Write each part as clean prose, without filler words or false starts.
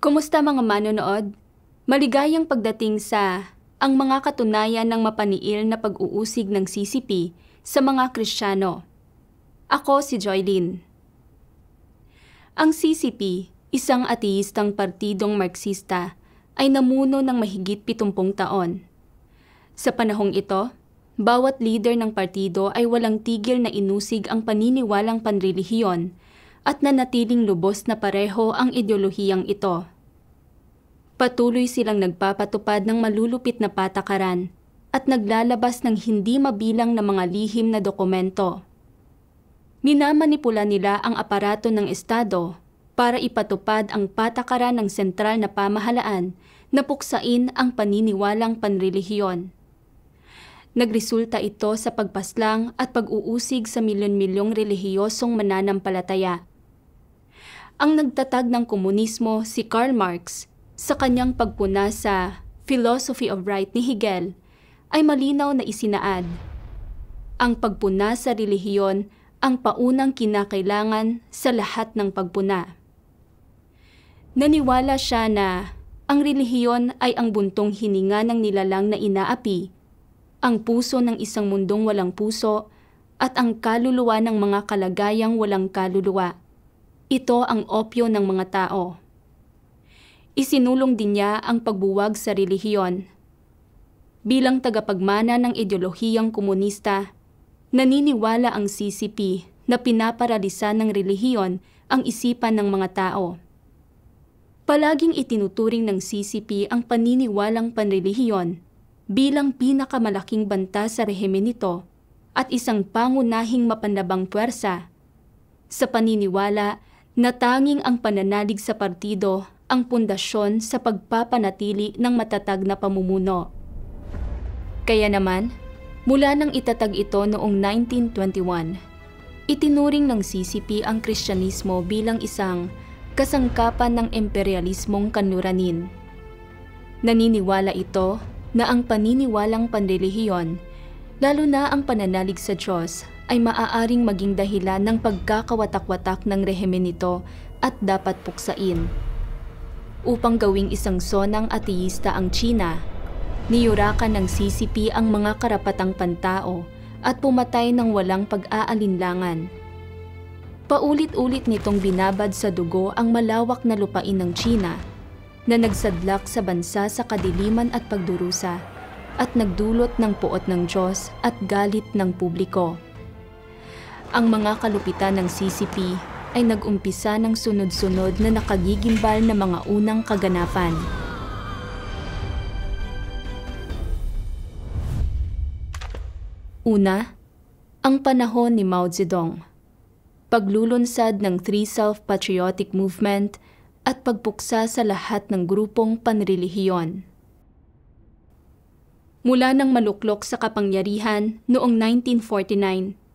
Kumusta mga manonood? Maligayang pagdating sa ang mga katunayan ng mapaniil na pag-uusig ng CCP sa mga Kristiyano. Ako si Joylyn. Ang CCP, isang ateistang partidong Marksista, ay namuno ng mahigit 70 taon. Sa panahong ito, bawat leader ng partido ay walang tigil na inusig ang paniniwalang panrelihiyon at nanatiling lubos na pareho ang ideolohiyang ito. Patuloy silang nagpapatupad ng malulupit na patakaran at naglalabas ng hindi mabilang na mga lihim na dokumento. Minamanipula nila ang aparato ng Estado para ipatupad ang patakaran ng sentral na pamahalaan na puksain ang paniniwalang panrelihiyon. Nagresulta ito sa pagpaslang at pag-uusig sa milyon-milyong relihiyosong mananampalataya. Ang nagtatag ng komunismo, si Karl Marx, sa kanyang pagpuna sa Philosophy of Right ni Hegel, ay malinaw na isinaad. Ang pagpuna sa relihiyon ang paunang kinakailangan sa lahat ng pagpuna. Naniwala siya na ang relihiyon ay ang buntong hininga ng nilalang na inaapi, ang puso ng isang mundong walang puso, at ang kaluluwa ng mga kalagayang walang kaluluwa. Ito ang opyo ng mga tao. Isinulong din niya ang pagbuwag sa relihiyon. Bilang tagapagmana ng ideolohiyang komunista, naniniwala ang CCP na pinaparalisa ng relihiyon ang isipan ng mga tao. Palaging itinuturing ng CCP ang paniniwalang panrelihiyon bilang pinakamalaking banta sa rehimen nito at isang pangunahing mapanlabang puwersa. Sa paniniwala na tanging ang pananalig sa partido ang pundasyon sa pagpapanatili ng matatag na pamumuno. Kaya naman, mula nang itatag ito noong 1921, itinuring ng CCP ang Kristyanismo bilang isang kasangkapan ng imperialismong kanluranin. Naniniwala ito na ang paniniwalang panrelihiyon, lalo na ang pananalig sa Diyos, ay maaaring maging dahilan ng pagkakawatak-watak ng rehimen nito at dapat puksain. Upang gawing isang sonang ateista ang China, niyurakan ng CCP ang mga karapatang pantao at pumatay ng walang pag-aalinlangan. Paulit-ulit nitong binabad sa dugo ang malawak na lupain ng China na nagsadlak sa bansa sa kadiliman at pagdurusa at nagdulot ng puot ng Diyos at galit ng publiko. Ang mga kalupitan ng CCP ay nag-umpisa ng sunod-sunod na nakagigimbal na mga unang kaganapan. Una, ang panahon ni Mao Zedong, paglulunsad ng Three Self-Patriotic Movement at pagpuksa sa lahat ng grupong panrelihiyon. Mula nang maluklok sa kapangyarihan noong 1949,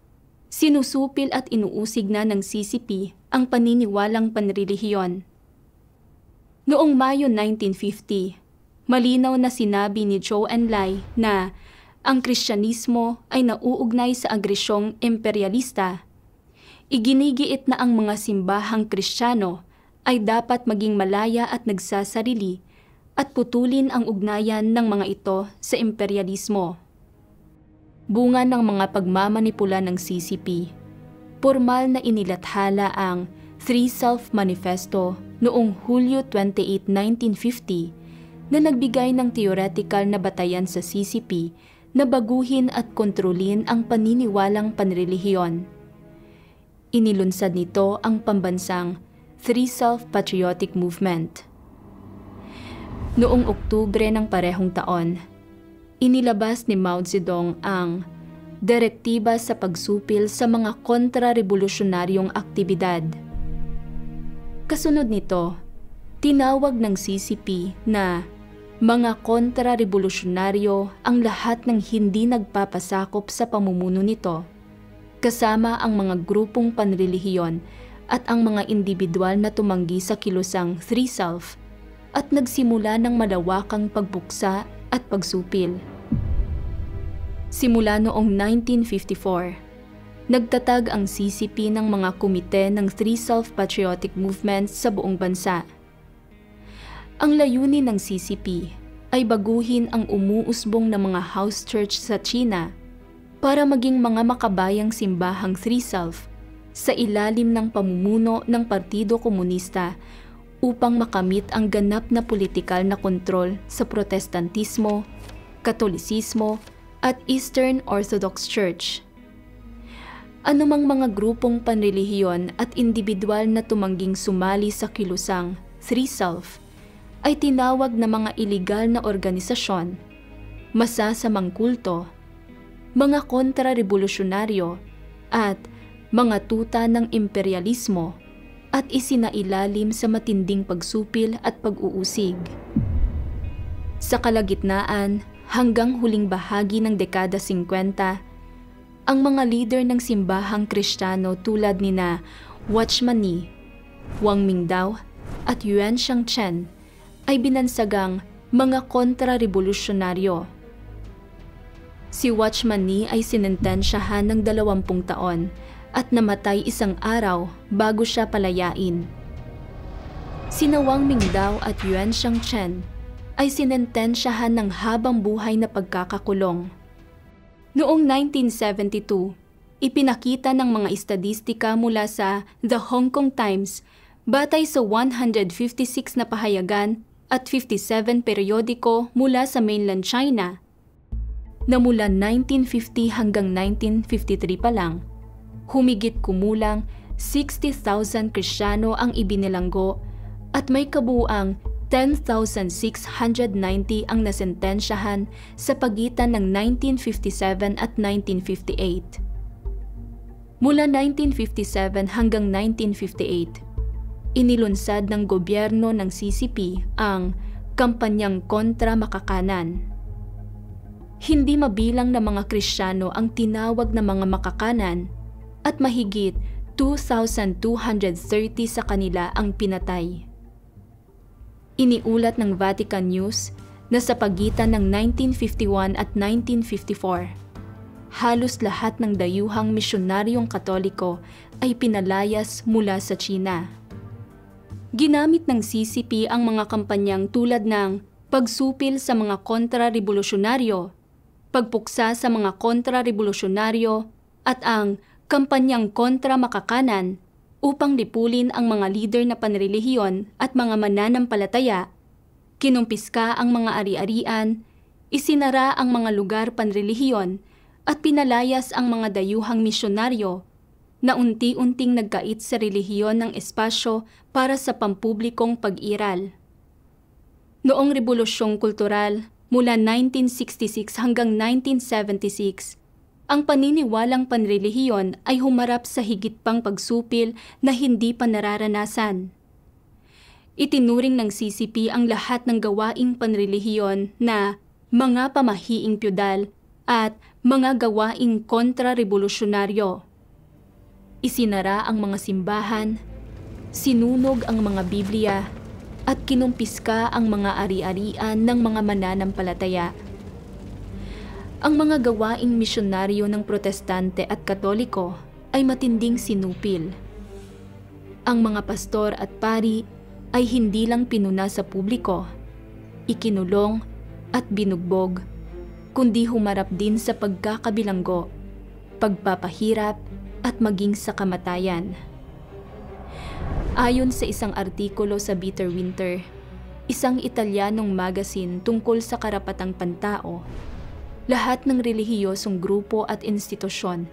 sinusupil at inuusig na ng CCP ang paniniwalang panrelihiyon. Noong Mayo 1950, malinaw na sinabi ni Zhou Enlai na ang Kristyanismo ay nauugnay sa agresyong imperialista. Iginigiit na ang mga simbahang Kristiyano ay dapat maging malaya at nagsasarili at putulin ang ugnayan ng mga ito sa imperialismo. Bunga ng mga pagmamanipula ng CCP, formal na inilathala ang Three Self Manifesto noong Hulyo 28, 1950 na nagbigay ng theoretical na batayan sa CCP na baguhin at kontrolin ang paniniwalang panrelihiyon. Inilunsad nito ang pambansang Three Self-Patriotic Movement. Noong Oktubre ng parehong taon, inilabas ni Mao Zedong ang Direktiba sa Pagsupil sa mga kontra-revolusyonaryong aktibidad. Kasunod nito, tinawag ng CCP na mga kontra-revolusyonaryo ang lahat ng hindi nagpapasakop sa pamumuno nito, kasama ang mga grupong panrelihiyon at ang mga individual na tumanggi sa kilusang Three Self at nagsimula ng malawakang pagbuksa at pagsupil. Simula noong 1954, nagtatag ang CCP ng mga komite ng Three Self-Patriotic Movements sa buong bansa. Ang layunin ng CCP ay baguhin ang umuusbong na mga house church sa China para maging mga makabayang simbahang Three Self sa ilalim ng pamumuno ng Partido Komunista upang makamit ang ganap na politikal na kontrol sa Protestantismo, Katolisismo at Eastern Orthodox Church. Anumang mga grupong panrelihiyon at individual na tumangging sumali sa kilusang Three Self ay tinawag na mga iligal na organisasyon, masasamang kulto, mga kontra-revolusyonaryo at mga tuta ng imperialismo at isinailalim sa matinding pagsupil at pag-uusig. Sa kalagitnaan hanggang huling bahagi ng dekada 50, ang mga leader ng simbahang Kristiyano tulad nina Watchman Nee, Wang Mingdao at Yuan Shangchen ay binansagang mga kontra-revolusyonaryo. Si Watchman Nee ay sinentensyahan ng 20 taon at namatay isang araw bago siya palayain. Sina Wang Mingdao at Yuan Shangchen ay sinentensyahan ng habang buhay na pagkakakulong. Noong 1972, ipinakita ng mga estadistika mula sa The Hong Kong Times batay sa 156 na pahayagan at 57 periodiko mula sa mainland China na mula 1950 hanggang 1953 pa lang, humigit kumulang 60,000 Kristiyano ang ibinilanggo at may kabuuang 10,690 ang nasentensyahan sa pagitan ng 1957 at 1958. Mula 1957 hanggang 1958, inilunsad ng gobyerno ng CCP ang kampanyang kontra makakanan. Hindi mabilang na mga Kristiyano ang tinawag na mga makakanan at mahigit 2,230 sa kanila ang pinatay. Iniulat ng Vatican News na sa pagitan ng 1951 at 1954, halos lahat ng dayuhang misyonaryong Katoliko ay pinalayas mula sa China. Ginamit ng CCP ang mga kampanyang tulad ng pagsupil sa mga kontra-revolusyonaryo, pagpuksa sa mga kontra-revolusyonaryo at ang kampanyang kontra makakanan upang lipulin ang mga lider na panrelihiyon at mga mananampalataya, kinumpiska ang mga ari-arian, isinara ang mga lugar panrelihiyon at pinalayas ang mga dayuhang misyonaryo na unti-unting nagkait sa relihiyon ng espasyo para sa pampublikong pag-iral. Noong Rebolusyong Kultural mula 1966 hanggang 1976, ang paniniwalang panrelihiyon ay humarap sa higit pang pagsupil na hindi pa nararanasan. Itinuring ng CCP ang lahat ng gawaing panrelihiyon na mga pamahiing piyudal at mga gawaing kontra-revolusyonaryo. Isinara ang mga simbahan, sinunog ang mga Biblia, at kinumpiska ang mga ari-arian ng mga mananampalataya. Ang mga gawaing misyonaryo ng Protestante at Katoliko ay matinding sinupil. Ang mga pastor at pari ay hindi lang pinuna sa publiko, ikinulong at binugbog, kundi humarap din sa pagkakabilanggo, pagpapahirap at maging sa kamatayan. Ayon sa isang artikulo sa Bitter Winter, isang Italianong magazine tungkol sa karapatang pantao, lahat ng relihiyosong grupo at institusyon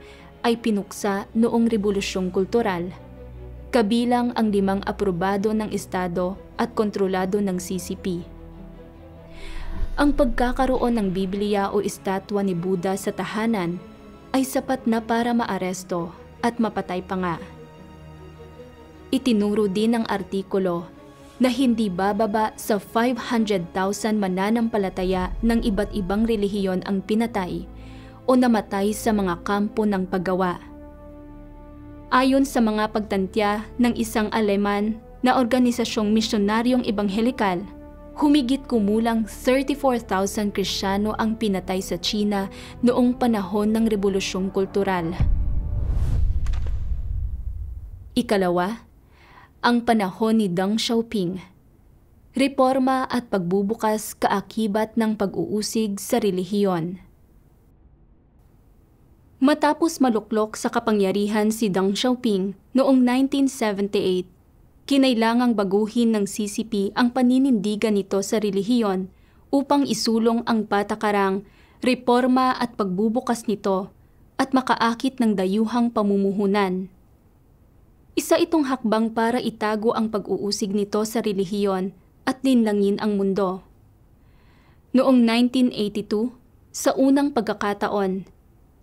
ay pinuksa noong Rebolusyong Kultural, kabilang ang 5 aprobado ng Estado at kontrolado ng CCP. Ang pagkakaroon ng Biblia o estatwa ni Buddha sa tahanan ay sapat na para maaresto at mapatay pa nga. Itinuro din ng artikulo na hindi bababa sa 500,000 mananampalataya ng iba't ibang relihiyon ang pinatay o namatay sa mga kampo ng paggawa. Ayon sa mga pagtantya ng isang Aleman na organisasyong misyonaryong ebanghelikal, humigit kumulang 34,000 Kristiyano ang pinatay sa China noong panahon ng Rebolusyong Kultural. Ikalawa, ang panahon ni Deng Xiaoping. reforma at pagbubukas kaakibat ng pag-uusig sa relihiyon. Matapos maluklok sa kapangyarihan si Deng Xiaoping noong 1978, kinailangang baguhin ng CCP ang paninindigan nito sa relihiyon upang isulong ang patakarang reforma at pagbubukas nito at makaakit ng dayuhang pamumuhunan. Isa itong hakbang para itago ang pag-uusig nito sa relihiyon at linlangin ang mundo. Noong 1982, sa unang pagkakataon,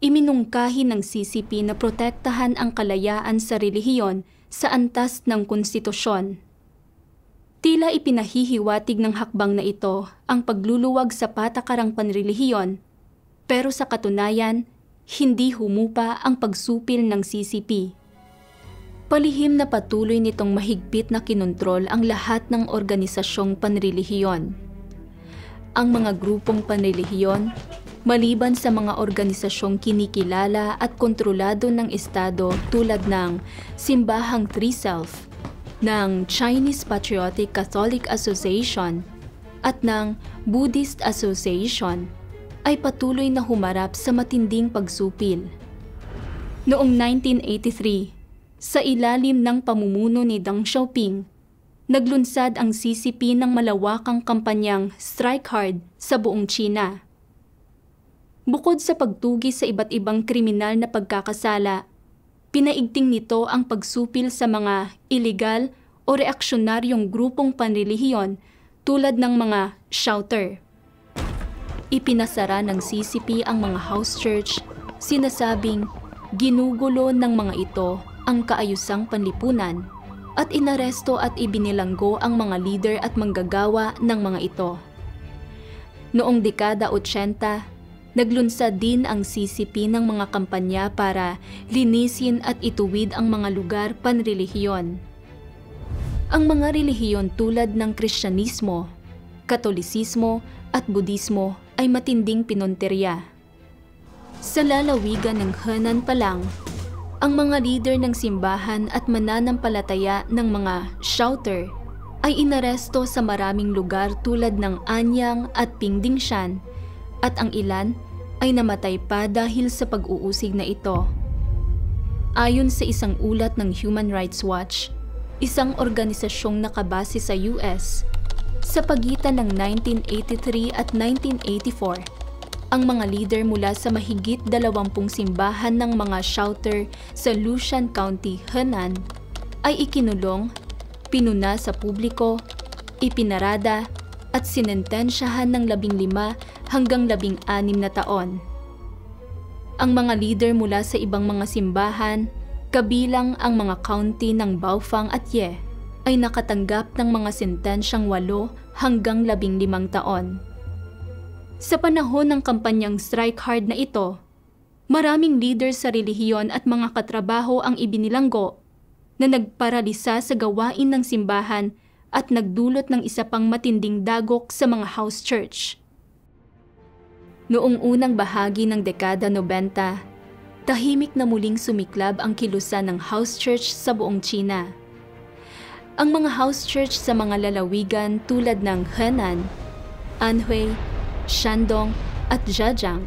iminungkahi ng CCP na protektahan ang kalayaan sa relihiyon sa antas ng konstitusyon. Tila ipinahihiwatig ng hakbang na ito ang pagluluwag sa patakarang panrelihiyon, pero sa katunayan, hindi humupa ang pagsupil ng CCP. Palihim na patuloy nitong mahigpit na kinontrol ang lahat ng organisasyong panrelihiyon. Ang mga grupong panrelihiyon, maliban sa mga organisasyong kinikilala at kontrolado ng Estado tulad ng Simbahang Three Self, ng Chinese Patriotic Catholic Association at ng Buddhist Association, ay patuloy na humarap sa matinding pagsupil. Noong 1983, sa ilalim ng pamumuno ni Deng Xiaoping, naglunsad ang CCP ng malawakang kampanyang Strike Hard sa buong China. Bukod sa pagtugi sa iba't ibang kriminal na pagkakasala, pinaigting nito ang pagsupil sa mga illegal o reaksyonaryong grupong panrelihiyon tulad ng mga shouter. Ipinasara ng CCP ang mga house church, sinasabing ginugulo ng mga ito ang kaayusang panlipunan at inaresto at ibinilanggo ang mga leader at manggagawa ng mga ito. Noong dekada 80, naglunsad din ang CCP ng mga kampanya para linisin at ituwid ang mga lugar panrelihiyon. Ang mga relihiyon tulad ng Kristyanismo, Katolisismo at Budismo ay matinding pinonterya. Sa lalawigan ng Henan pa lang, ang mga leader ng simbahan at mananampalataya ng mga shouter ay inaresto sa maraming lugar tulad ng Anyang at Pingdingshan, at ang ilan ay namatay pa dahil sa pag-uusig na ito. Ayon sa isang ulat ng Human Rights Watch, isang organisasyong nakabase sa US, sa pagitan ng 1983 at 1984, ang mga leader mula sa mahigit 20 simbahan ng mga shouter sa Lushan County, Henan, ay ikinulong, pinuna sa publiko, ipinarada at sinentensyahan ng 15 hanggang 16 na taon. Ang mga leader mula sa ibang mga simbahan, kabilang ang mga county ng Baofeng at Ye, ay nakatanggap ng mga sentensyang 8 hanggang 15 taon. Sa panahon ng kampanyang Strike Hard na ito, maraming leader sa relihiyon at mga katrabaho ang ibinilanggo na nagparalisa sa gawain ng simbahan at nagdulot ng isa pang matinding dagok sa mga house church. Noong unang bahagi ng dekada 90, tahimik na muling sumiklab ang kilusan ng house church sa buong China. Ang mga house church sa mga lalawigan tulad ng Henan, Anhui, Shandong at Zhejiang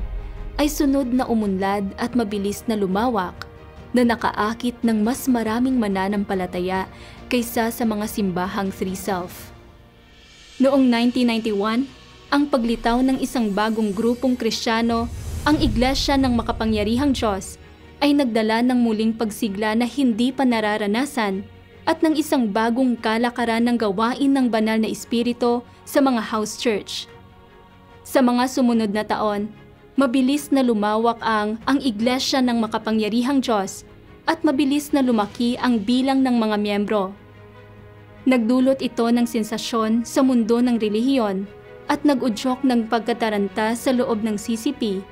ay sunod na umunlad at mabilis na lumawak na nakaakit ng mas maraming mananampalataya kaysa sa mga simbahang Three Self. Noong 1991, ang paglitaw ng isang bagong grupong Kristiyano, ang Iglesia ng Makapangyarihang Diyos, ay nagdala ng muling pagsigla na hindi pa nararanasan at ng isang bagong kalakaran ng gawain ng banal na espiritu sa mga house church. Sa mga sumunod na taon, mabilis na lumawak ang Iglesia ng Makapangyarihang Diyos at mabilis na lumaki ang bilang ng mga miyembro. Nagdulot ito ng sensasyon sa mundo ng relihiyon at nag-udyok ng pagkataranta sa loob ng CCP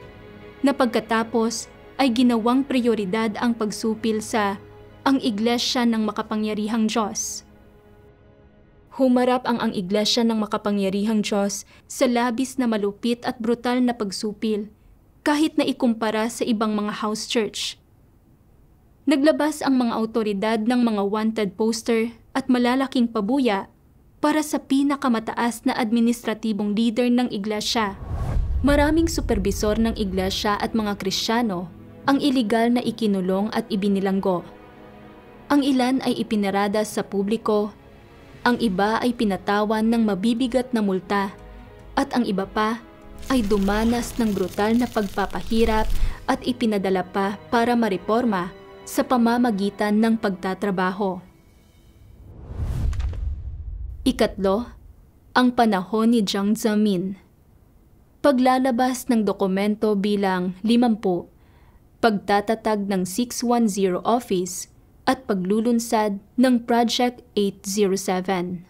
na pagkatapos ay ginawang prioridad ang pagsupil sa Iglesia ng Makapangyarihang Diyos. Humarap ang Iglesia ng Makapangyarihang Diyos sa labis na malupit at brutal na pagsupil kahit na ikumpara sa ibang mga house church. Naglabas ang mga awtoridad ng mga wanted poster at malalaking pabuya para sa pinakamataas na administratibong leader ng iglesia. Maraming superbisor ng iglesia at mga Kristiyano ang iligal na ikinulong at ibinilanggo. Ang ilan ay ipinarada sa publiko, ang iba ay pinatawan ng mabibigat na multa, at ang iba pa ay dumanas ng brutal na pagpapahirap at ipinadala pa para mareporma sa pamamagitan ng pagtatrabaho. Ikatlo, ang panahon ni Jiang Zemin. Paglalabas ng dokumento bilang 50, pagtatatag ng 610 office, at paglulunsad ng Project 807.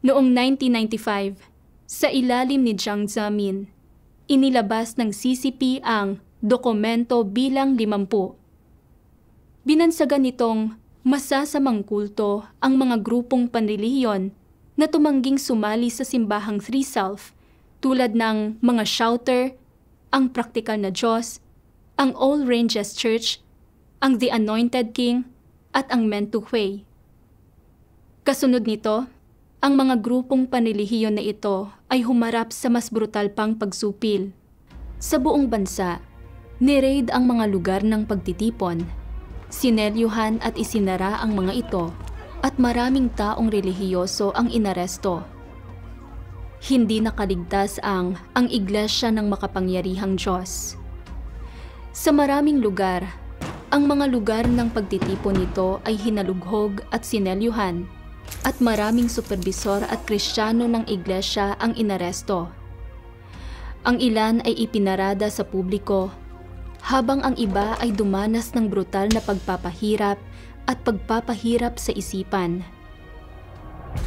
Noong 1995, sa ilalim ni Jiang Zemin, inilabas ng CCP ang dokumento bilang 50. Binansagan nitong masasamang kulto ang mga grupong panrelihiyon na tumangging sumali sa simbahang Three Self tulad ng mga Shouter, ang Praktikal na Diyos, ang All Ranges Church, ang The Anointed King, at ang Mentuhui. Kasunod nito, ang mga grupong panrelihiyon na ito ay humarap sa mas brutal pang pagsupil. Sa buong bansa, ni-raid ang mga lugar ng pagtitipon, sinelyuhan at isinara ang mga ito, at maraming taong relihiyoso ang inaresto. Hindi nakaligtas ang Iglesia ng Makapangyarihang Diyos. Sa maraming lugar, ang mga lugar ng pagtitipon nito ay hinalughog at sinelyuhan, at maraming superbisor at Kristiyano ng iglesia ang inaresto. Ang ilan ay ipinarada sa publiko, habang ang iba ay dumanas ng brutal na pagpapahirap at pagpapahirap sa isipan.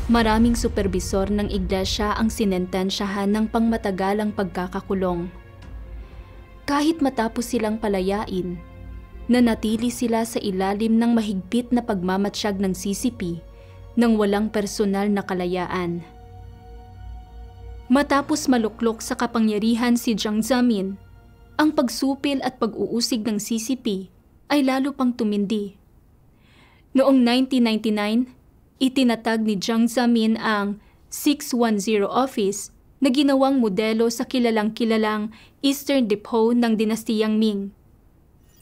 Maraming superbisor ng iglesia ang sinentensyahan ng pangmatagalang pagkakakulong. Kahit matapos silang palayain, nanatili sila sa ilalim ng mahigpit na pagmamatsyag ng CCP nang walang personal na kalayaan. Matapos maluklok sa kapangyarihan si Jiang Zemin, ang pagsupil at pag-uusig ng CCP ay lalo pang tumindi. Noong 1999, itinatag ni Jiang Zemin ang 610 Office na ginawang modelo sa kilalang-kilalang Eastern Depot ng Dinastiyang Ming.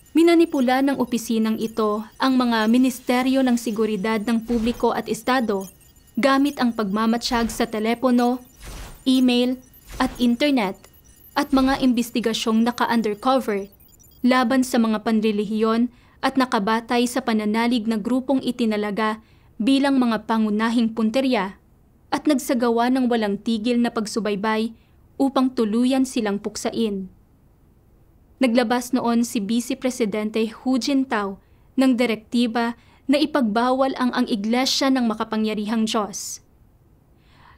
Minanipula ng opisinang ito ang mga ministeryo ng seguridad ng publiko at estado gamit ang pagmamatsyag sa telepono, email at internet at mga imbestigasyong naka-undercover laban sa mga panrelihiyon at nakabatay sa pananalig na grupong itinalaga bilang mga pangunahing punterya at nagsagawa ng walang tigil na pagsubaybay upang tuluyan silang puksain. Naglabas noon si Vice Presidente Hu Jintao ng direktiba na ipagbawal ang Iglesia ng Makapangyarihang Diyos.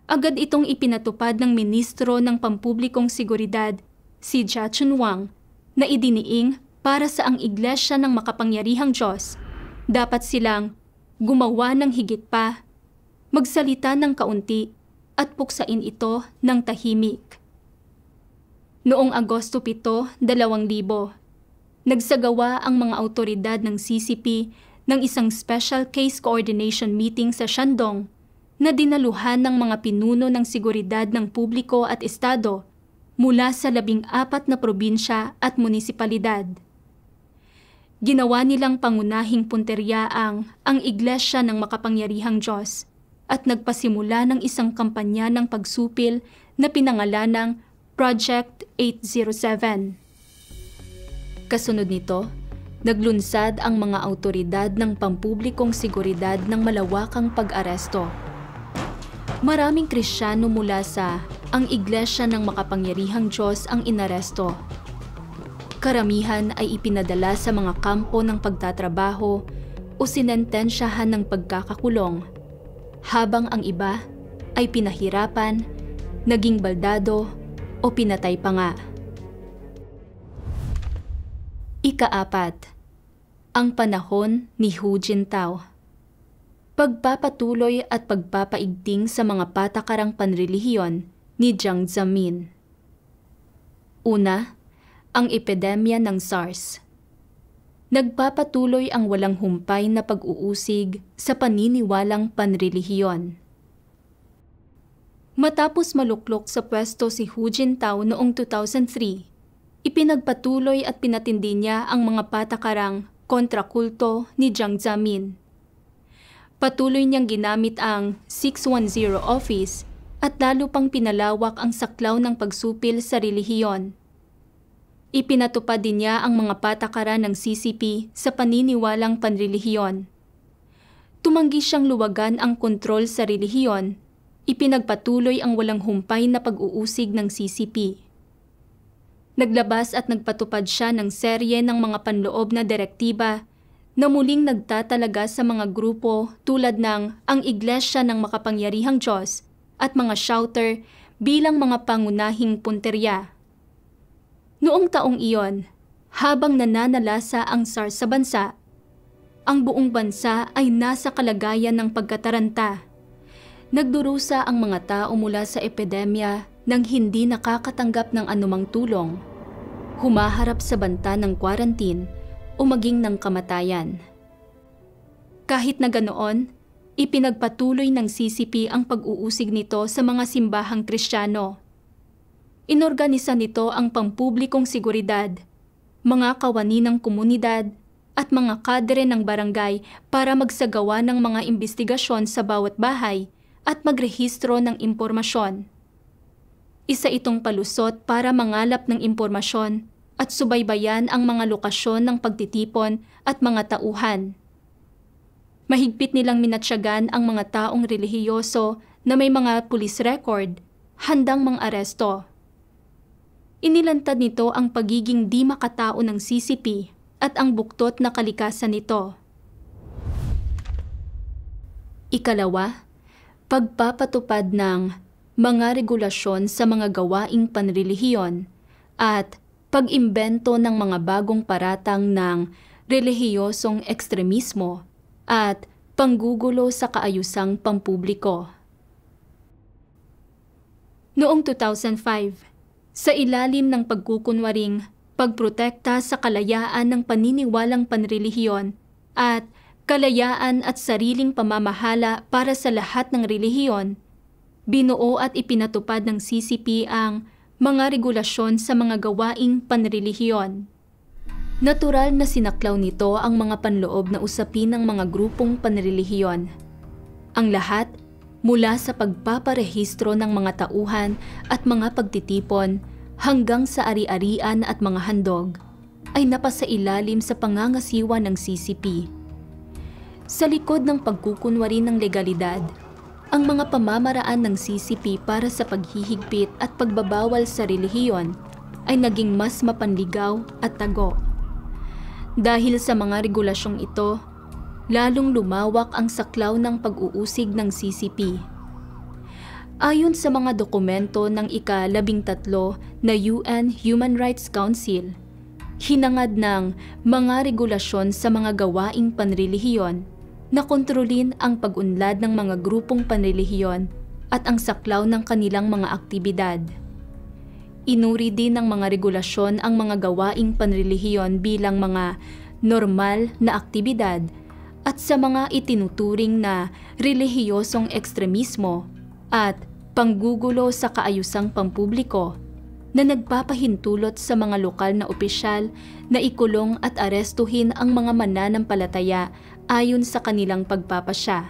Agad itong ipinatupad ng Ministro ng Pampublikong Seguridad, si Jia Chunwang, na idiniing para sa Iglesia ng Makapangyarihang Diyos, dapat silang gumawa ng higit pa, magsalita ng kaunti, at puksain ito ng tahimik. Noong Agosto 7, 2000, nagsagawa ang mga awtoridad ng CCP ng isang Special Case Coordination Meeting sa Shandong na dinaluhan ng mga pinuno ng seguridad ng publiko at estado mula sa 14 na probinsya at munisipalidad. Ginawa nilang pangunahing punterya ang Iglesia ng Makapangyarihang Diyos at nagpasimula ng isang kampanya ng pagsupil na pinangalanang Project 807. Kasunod nito, naglunsad ang mga awtoridad ng pampublikong seguridad ng malawakang pag-aresto. Maraming Kristiyano mula sa Iglesia ng Makapangyarihang Diyos ang inaresto. Karamihan ay ipinadala sa mga kampo ng pagtatrabaho o sinentensyahan ng pagkakakulong, habang ang iba ay pinahirapan, naging baldado, o pinatay pa nga. Ika-4, ang panahon ni Hu Jintao. Pagpapatuloy at pagpapaigting sa mga patakarang panrelihiyon ni Jiang Zemin. Una, ang epidemya ng SARS. Nagpapatuloy ang walang humpay na pag-uusig sa paniniwalang panrelihiyon. Matapos maluklok sa pwesto si Hu Jintao noong 2003, ipinagpatuloy at pinatindi niya ang mga patakarang kontrakulto ni Jiang Zemin. Patuloy niyang ginamit ang 610 office at lalo pang pinalawak ang saklaw ng pagsupil sa relihiyon. Ipinatupad din niya ang mga patakaran ng CCP sa paniniwalang panrelihiyon. Tumanggi siyang luwagan ang kontrol sa relihiyon. Ipinagpatuloy ang walang humpay na pag-uusig ng CCP. Naglabas at nagpatupad siya ng serye ng mga panloob na direktiba na muling nagtatalaga sa mga grupo tulad ng ang Iglesia ng Makapangyarihang Diyos at mga shouter bilang mga pangunahing punterya. Noong taong iyon, habang nananalasa ang SARS sa bansa, ang buong bansa ay nasa kalagayan ng pagkataranta. Nagdurusa ang mga tao mula sa epidemya nang hindi nakakatanggap ng anumang tulong, humaharap sa banta ng quarantine o maging ng kamatayan. Kahit na ganoon, ipinagpatuloy ng CCP ang pag-uusig nito sa mga simbahang Kristiyano. Inorganisa nito ang pampublikong seguridad, mga kawani ng komunidad at mga kadre ng barangay para magsagawa ng mga imbestigasyon sa bawat bahay at magrehistro ng impormasyon. Isa itong palusot para mangalap ng impormasyon at subaybayan ang mga lokasyon ng pagtitipon at mga tauhan. Mahigpit nilang minatyagan ang mga taong relihiyoso na may mga police record, handang mang-aresto. Inilantad nito ang pagiging di makatao ng CCP at ang buktot na kalikasan nito. Ikalawa, pagpapatupad ng mga regulasyon sa mga gawaing panrelihiyon at pag-imbento ng mga bagong paratang ng relihiyosong ekstremismo at panggugulo sa kaayusang pampubliko. Noong 2005, sa ilalim ng pagkukunwaring pagprotekta sa kalayaan ng paniniwalang panrelihiyon at kalayaan at sariling pamamahala para sa lahat ng relihiyon, binuo at ipinatupad ng CCP ang mga regulasyon sa mga gawaing panrelihiyon. Natural na sinaklaw nito ang mga panloob na usapin ng mga grupong panrelihiyon. Ang lahat mula sa pagpaparehistro ng mga tauhan at mga pagtitipon hanggang sa ari-arian at mga handog ay napasailalim sa pangangasiwa ng CCP. Sa likod ng pagkukunwari ng legalidad, ang mga pamamaraan ng CCP para sa paghihigpit at pagbabawal sa relihiyon ay naging mas mapanligaw at tago. Dahil sa mga regulasyong ito, lalong lumawak ang saklaw ng pag-uusig ng CCP. Ayon sa mga dokumento ng ika-13 na UN Human Rights Council, hinangad ng mga regulasyon sa mga gawaing panrelihiyon na kontrolin ang pag-unlad ng mga grupong panrelihiyon at ang saklaw ng kanilang mga aktibidad. Inuri din ng mga regulasyon ang mga gawaing panrelihiyon bilang mga normal na aktibidad at sa mga itinuturing na relihiyosong ekstremismo at panggugulo sa kaayusang pampubliko na nagpapahintulot sa mga lokal na opisyal na ikulong at arestuhin ang mga mananampalataya ayon sa kanilang pagpapasya.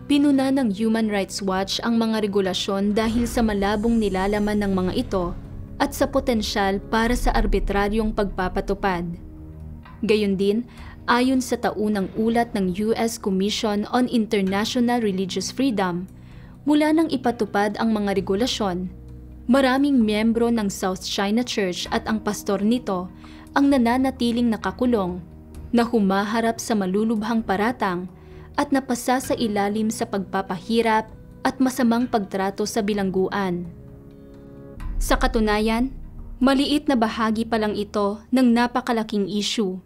Pinuna ng Human Rights Watch ang mga regulasyon dahil sa malabong nilalaman ng mga ito at sa potensyal para sa arbitraryong pagpapatupad. Gayon din, ayon sa taunang ulat ng US Commission on International Religious Freedom, mula nang ipatupad ang mga regulasyon, maraming miyembro ng South China Church at ang pastor nito ang nananatiling nakakulong, na humaharap sa malulubhang paratang at napasa sa ilalim sa pagpapahirap at masamang pagtrato sa bilangguan. Sa katunayan, maliit na bahagi pa lang ito ng napakalaking issue.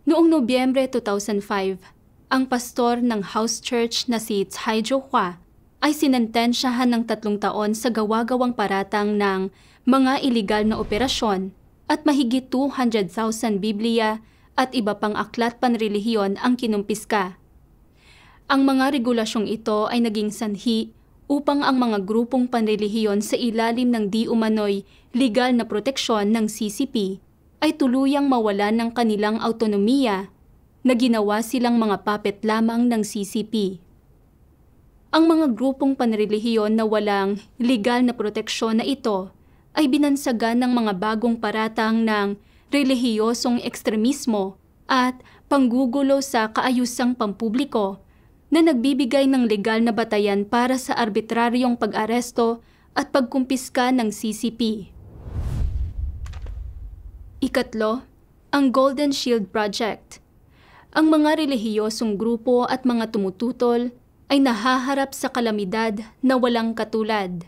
Noong Nobyembre 2005, ang pastor ng house church na si Tsai Hua ay sinentensyahan ng 3 taon sa gawa-gawang paratang ng mga iligal na operasyon at mahigit 200,000 Biblia at iba pang aklat panrelihiyon ang kinumpiska. Ang mga regulasyong ito ay naging sanhi upang ang mga grupong panrelihiyon sa ilalim ng di umano'y legal na proteksyon ng CCP ay tuluyang mawalan ng kanilang autonomiya na ginawa silang mga puppet lamang ng CCP. Ang mga grupong panrelihiyon na walang legal na proteksyon na ito ay binansagan ng mga bagong paratang ng relihiyosong ekstremismo at panggugulo sa kaayusang pampubliko na nagbibigay ng legal na batayan para sa arbitraryong pag-aresto at pagkumpiska ng CCP. Ikatlo, ang Golden Shield Project. Ang mga relihiyosong grupo at mga tumututol ay nahaharap sa kalamidad na walang katulad.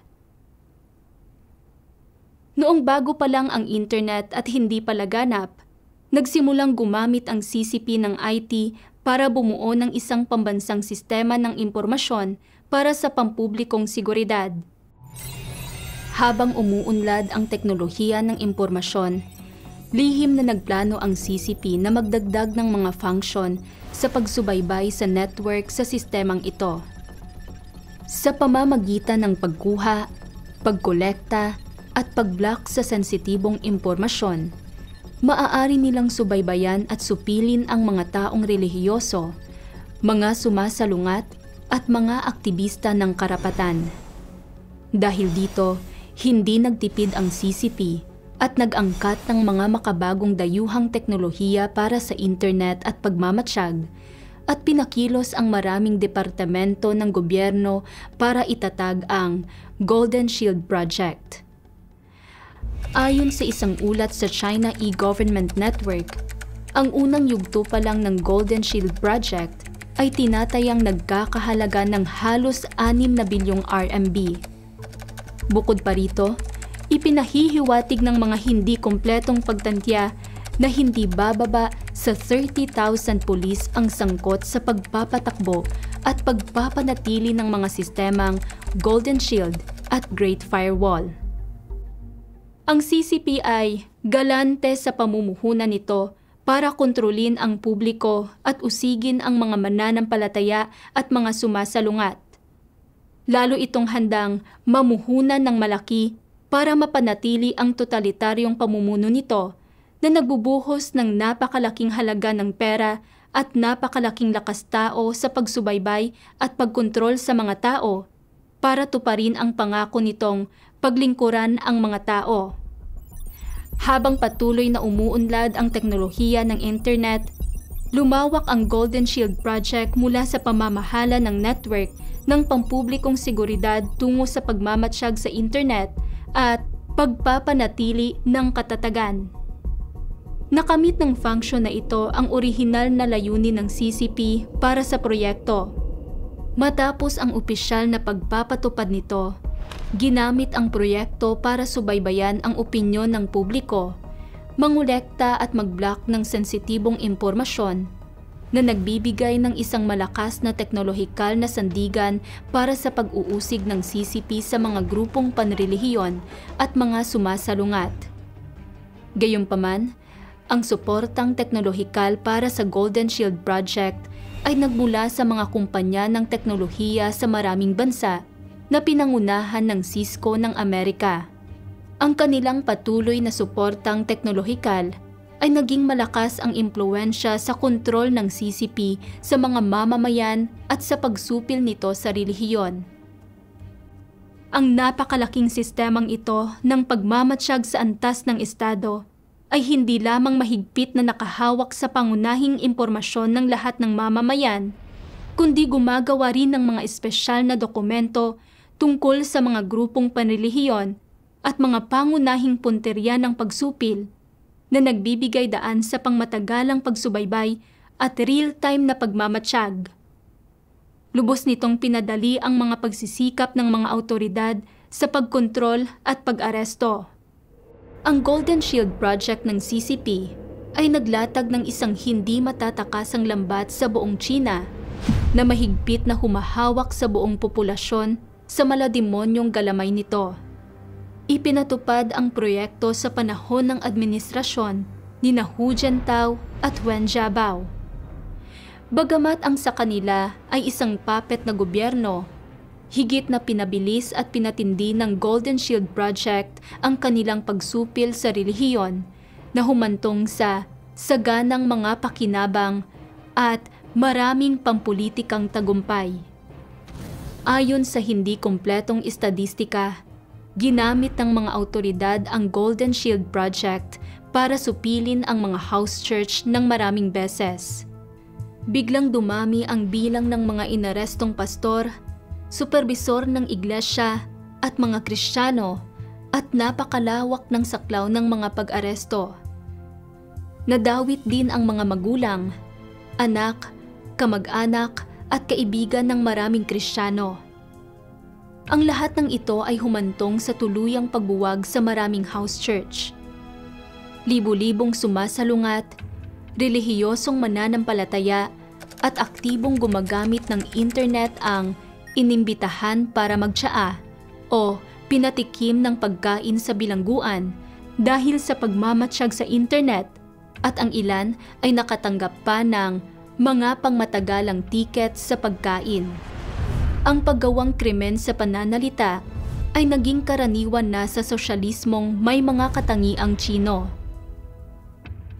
Noong bago pa lang ang internet at hindi pa laganap, nagsimulang gumamit ang CCP ng IT para bumuo ng isang pambansang sistema ng impormasyon para sa pampublikong seguridad. Habang umuunlad ang teknolohiya ng impormasyon, lihim na nagplano ang CCP na magdagdag ng mga function sa pagsubaybay sa network sa sistemang ito. Sa pamamagitan ng pagkuha, pagkolekta, at pag-block sa sensitibong impormasyon, maaari nilang subaybayan at supilin ang mga taong relihiyoso, mga sumasalungat at mga aktivista ng karapatan. Dahil dito, hindi nagtipid ang CCP at nag-angkat ng mga makabagong dayuhang teknolohiya para sa internet at pagmamatsyag at pinakilos ang maraming departamento ng gobyerno para itatag ang Golden Shield Project. Ayon sa isang ulat sa China e-Government Network, ang unang yugto pa lang ng Golden Shield Project ay tinatayang nagkakahalaga ng halos 6 na bilyong RMB. Bukod pa rito, ipinahihiwatig ng mga hindi kumpletong pagtantya na hindi bababa sa 30,000 pulis ang sangkot sa pagpapatakbo at pagpapanatili ng mga sistemang Golden Shield at Great Firewall. Ang CCP ay galante sa pamumuhunan nito para kontrolin ang publiko at usigin ang mga mananampalataya at mga sumasalungat. Lalo itong handang mamuhunan ng malaki para mapanatili ang totalitaryong pamumuno nito na nagbubuhos ng napakalaking halaga ng pera at napakalaking lakas tao sa pagsubaybay at pagkontrol sa mga tao para tuparin ang pangako nitong paglingkuran ang mga tao. Habang patuloy na umuunlad ang teknolohiya ng internet, lumawak ang Golden Shield Project mula sa pamamahala ng network ng pampublikong seguridad tungo sa pagmamatsyag sa internet at pagpapanatili ng katatagan. Nakamit ng function na ito ang orihinal na layunin ng CCP para sa proyekto. Matapos ang opisyal na pagpapatupad nito, ginamit ang proyekto para subaybayan ang opinyon ng publiko, mangolekta at mag-block ng sensitibong impormasyon na nagbibigay ng isang malakas na teknolohikal na sandigan para sa pag-uusig ng CCP sa mga grupong panrelihiyon at mga sumasalungat. Gayunpaman, ang suportang teknolohikal para sa Golden Shield Project ay nagmula sa mga kumpanya ng teknolohiya sa maraming bansa na pinangunahan ng Cisco ng Amerika. Ang kanilang patuloy na suportang teknolohikal ay naging malakas ang impluwensya sa kontrol ng CCP sa mga mamamayan at sa pagsupil nito sa relihiyon. Ang napakalaking sistemang ito ng pagmamatsyag sa antas ng Estado ay hindi lamang mahigpit na nakahawak sa pangunahing impormasyon ng lahat ng mamamayan, kundi gumagawa rin ng mga espesyal na dokumento tungkol sa mga grupong panrelihiyon at mga pangunahing punterya ng pagsupil na nagbibigay daan sa pangmatagalang pagsubaybay at real-time na pagmamatsyag. Lubos nitong pinadali ang mga pagsisikap ng mga awtoridad sa pagkontrol at pag-aresto. Ang Golden Shield Project ng CCP ay naglatag ng isang hindi matatakasang lambat sa buong China na mahigpit na humahawak sa buong populasyon sa malademonyong galamay nito. Ipinatupad ang proyekto sa panahon ng administrasyon ni Hu Jintao at Wen Jiabao. Bagamat ang sa kanila ay isang puppet na gobyerno, higit na pinabilis at pinatindi ng Golden Shield Project ang kanilang pagsupil sa relihiyon na humantong sa saganang mga pakinabang at maraming pampulitikang tagumpay. Ayon sa hindi kumpletong estadistika, ginamit ng mga awtoridad ang Golden Shield Project para supilin ang mga house church ng maraming beses. Biglang dumami ang bilang ng mga inarestong pastor, superbisor ng iglesia at mga Kristiyano at napakalawak ng saklaw ng mga pag-aresto. Nadawit din ang mga magulang, anak, kamag-anak at kaibigan ng maraming Kristiyano. Ang lahat ng ito ay humantong sa tuluyang pagbuwag sa maraming house church. Libu-libong sumasalungat, relihiyosong mananampalataya at aktibong gumagamit ng internet ang inimbitahan para magtsaa o pinatikim ng pagkain sa bilangguan dahil sa pagmamatsyag sa internet, at ang ilan ay nakatanggap pa ng mga pangmatagalang tiket sa pagkain. Ang paggawang krimen sa pananalita ay naging karaniwan na sa sosyalismong may mga katangiang Tsino.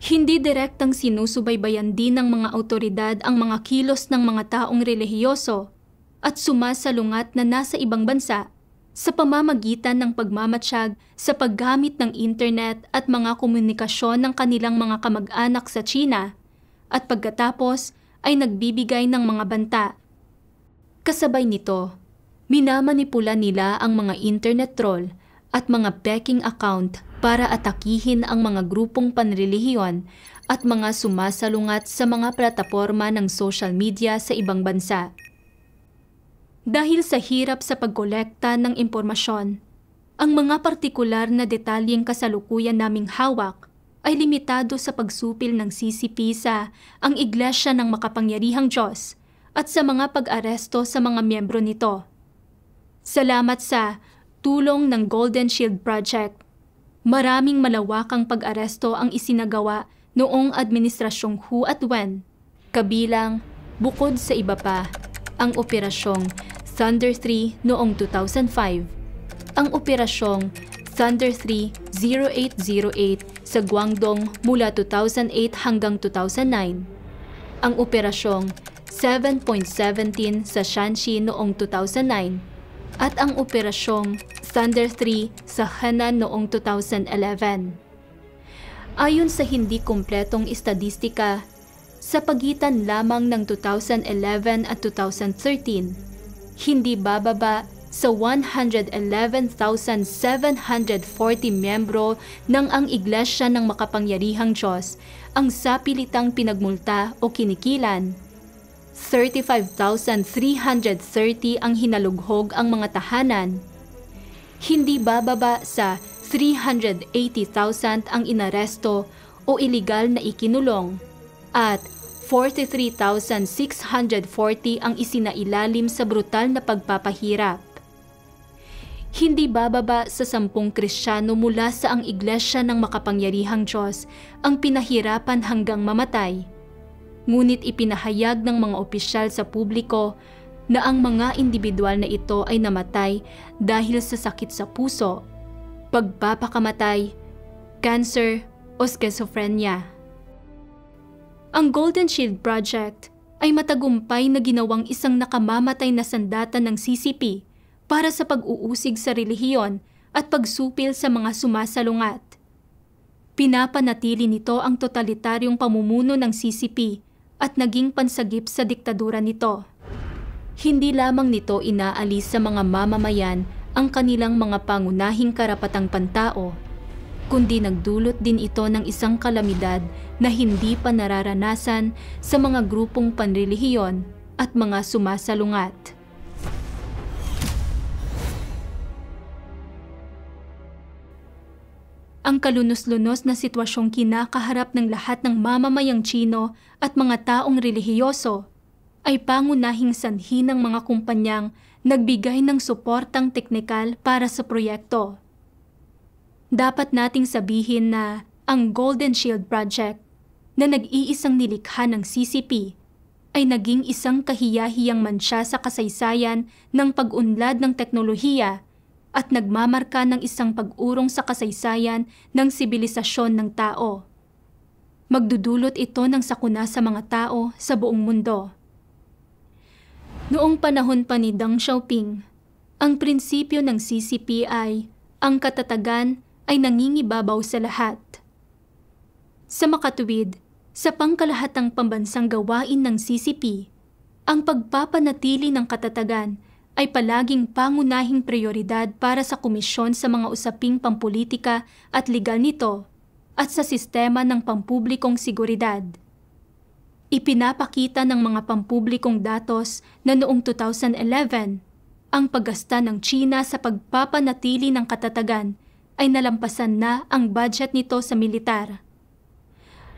Hindi direktang sinusubaybayan din ng mga awtoridad ang mga kilos ng mga taong relihiyoso at sumasalungat na nasa ibang bansa sa pamamagitan ng pagmamatsyag sa paggamit ng internet at mga komunikasyon ng kanilang mga kamag-anak sa China, at pagkatapos ay nagbibigay ng mga banta. Kasabay nito, minamanipula nila ang mga internet troll at mga peking account para atakihin ang mga grupong panrelihiyon at mga sumasalungat sa mga plataporma ng social media sa ibang bansa. Dahil sa hirap sa pagkolekta ng impormasyon, ang mga partikular na detalyeng kasalukuyan naming hawak ay limitado sa pagsupil ng CCP sa ang Iglesia ng Makapangyarihang Diyos at sa mga pag-aresto sa mga miyembro nito. Salamat sa tulong ng Golden Shield Project, maraming malawakang pag-aresto ang isinagawa noong administrasyong Hu at Wen, kabilang, bukod sa iba pa, ang Operasyong Thunder 3 noong 2005, ang Operasyong Thunder 3 0808 sa Guangdong mula 2008 hanggang 2009, ang Operasyong 7.17 sa Shanxi noong 2009, at ang Operasyong Thunder 3 sa Henan noong 2011. Ayon sa hindi kumpletong estadistika, sa pagitan lamang ng 2011 at 2013, hindi bababa sa 111,740 miyembro ng ang Iglesia ng Makapangyarihang Diyos ang sapilitang pinagmulta o kinikilan. 35,330 ang hinalughog ang mga tahanan. Hindi bababa sa 380,000 ang inaresto o iligal na ikinulong, at 43,640 ang isinailalim sa brutal na pagpapahirap. Hindi bababa sa 10 Kristiyano mula sa ang Iglesia ng Makapangyarihang Diyos ang pinahirapan hanggang mamatay. Ngunit ipinahayag ng mga opisyal sa publiko na ang mga individual na ito ay namatay dahil sa sakit sa puso, pagpapakamatay, cancer o schizophrenia. Ang Golden Shield Project ay matagumpay na ginawang isang nakamamatay na sandata ng CCP para sa pag-uusig sa relihiyon at pagsupil sa mga sumasalungat. Pinapanatili nito ang totalitaryong pamumuno ng CCP at naging pansagip sa diktadura nito. Hindi lamang nito inaalis sa mga mamamayan ang kanilang mga pangunahing karapatang pantao, kundi nagdulot din ito ng isang kalamidad na hindi pa nararanasan sa mga grupong panrelihiyon at mga sumasalungat. Ang kalunos-lunos na sitwasyong kinakaharap ng lahat ng mamamayang Tsino at mga taong relihiyoso ay pangunahing sanhi ng mga kumpanyang nagbigay ng suportang teknikal para sa proyekto. Dapat nating sabihin na ang Golden Shield Project na nag-iisang nilikha ng CCP ay naging isang kahiyahiyang mantsa sa kasaysayan ng pag-unlad ng teknolohiya at nagmamarka ng isang pag-urong sa kasaysayan ng sibilisasyon ng tao. Magdudulot ito ng sakuna sa mga tao sa buong mundo. Noong panahon pa ni Deng Xiaoping, ang prinsipyo ng CCP ay ang katatagan ay nangingibabaw sa lahat. Sa makatuwid, sa pangkalahatang pambansang gawain ng CCP, ang pagpapanatili ng katatagan ay palaging pangunahing prioridad para sa komisyon sa mga usaping pampolitika at legal nito at sa sistema ng pampublikong seguridad. Ipinapakita ng mga pampublikong datos na noong 2011, ang paggasta ng China sa pagpapanatili ng katatagan ay nalampasan na ang budget nito sa militar.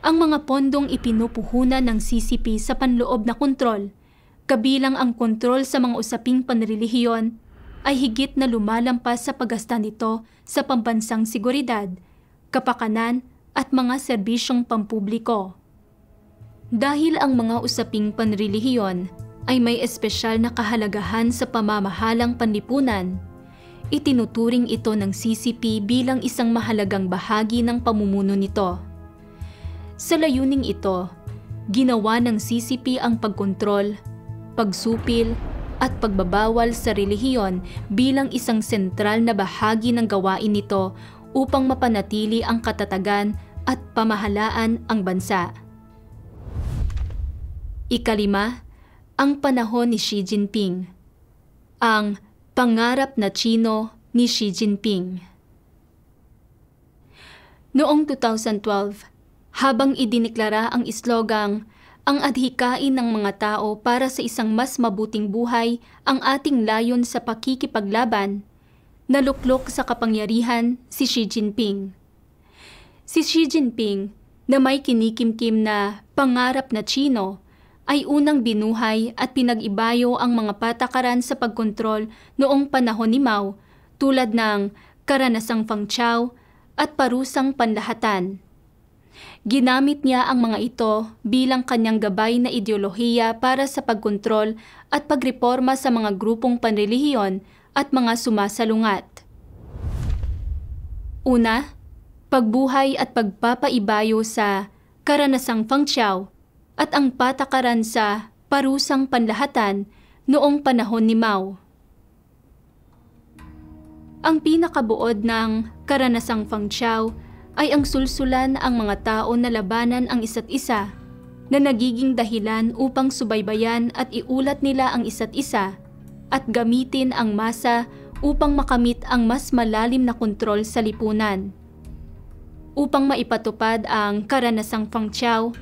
Ang mga pondong ipinupuhunan ng CCP sa panloob na kontrol, kabilang ang kontrol sa mga usaping panrelihiyon, ay higit na lumalampas sa paggasta nito sa pambansang seguridad, kapakanan at mga serbisyong pampubliko. Dahil ang mga usaping panrelihiyon ay may espesyal na kahalagahan sa pamamahalang panlipunan, itinuturing ito ng CCP bilang isang mahalagang bahagi ng pamumuno nito. Sa layuning ito, ginawa ng CCP ang pagkontrol, pagsupil at pagbabawal sa relihiyon bilang isang sentral na bahagi ng gawain nito upang mapanatili ang katatagan at pamahalaan ang bansa. Ikalima, ang panahon ni Xi Jinping. Ang pangarap na Chino ni Xi Jinping. Noong 2012, habang idiniklara ang slogang, ang adhikain ng mga tao para sa isang mas mabuting buhay ang ating layon sa pakikipaglaban, naluklok sa kapangyarihan si Xi Jinping. Si Xi Jinping, na may kinikimkim na pangarap na Chino, ay unang binuhay at pinag-ibayo ang mga patakaran sa pagkontrol noong panahon ni Mao tulad ng karanasang Fangchao at parusang panlahatan. Ginamit niya ang mga ito bilang kanyang gabay na ideolohiya para sa pagkontrol at pagreporma sa mga grupong panrelihiyon at mga sumasalungat. Una, pagbuhay at pagpapaibayo sa karanasang Fangchao at ang patakaran sa parusang panlahatan noong panahon ni Mao. Ang pinakabuod ng karanasang Fangchao ay ang sulsulan ang mga tao na labanan ang isa't isa, na nagiging dahilan upang subaybayan at iulat nila ang isa't isa, at gamitin ang masa upang makamit ang mas malalim na kontrol sa lipunan. Upang maipatupad ang karanasang Fangchao,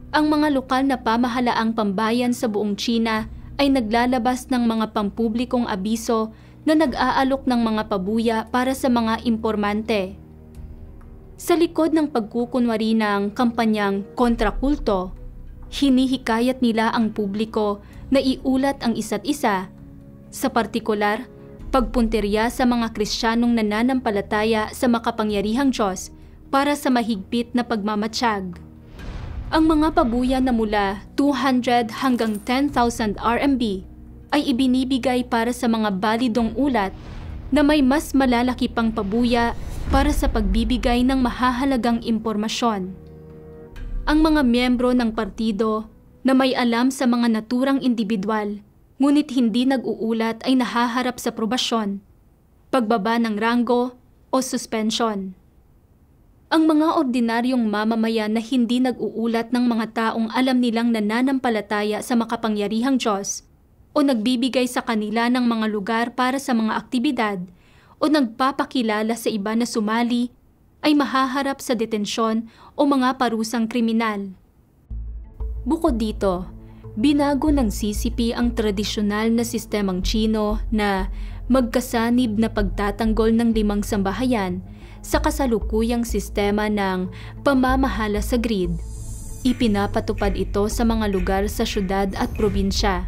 ang mga lokal na pamahalaang pambayan sa buong China ay naglalabas ng mga pampublikong abiso na nag-aalok ng mga pabuya para sa mga impormante. Sa likod ng pagkukunwari ng kampanyang kontrakulto, hinihikayat nila ang publiko na iulat ang isa't isa, sa partikular, pagpunterya sa mga Kristiyanong nananampalataya sa makapangyarihang Diyos para sa mahigpit na pagmamatsyag. Ang mga pabuya na mula 200 hanggang 10,000 RMB ay ibinibigay para sa mga balidong ulat na may mas malalaki pang pabuya para sa pagbibigay ng mahahalagang impormasyon. Ang mga miyembro ng partido na may alam sa mga naturang individual ngunit hindi nag-uulat ay nahaharap sa probasyon, pagbaba ng ranggo o suspension. Ang mga ordinaryong mamamayan na hindi nag-uulat ng mga taong alam nilang nananampalataya sa makapangyarihang Diyos o nagbibigay sa kanila ng mga lugar para sa mga aktibidad o nagpapakilala sa iba na sumali ay mahaharap sa detensyon o mga parusang kriminal. Bukod dito, binago ng CCP ang tradisyonal na sistemang Chino na magkasanib na pagtatanggol ng 5 sambahayan sa kasalukuyang sistema ng pamamahala sa grid. Ipinapatupad ito sa mga lugar sa syudad at probinsya.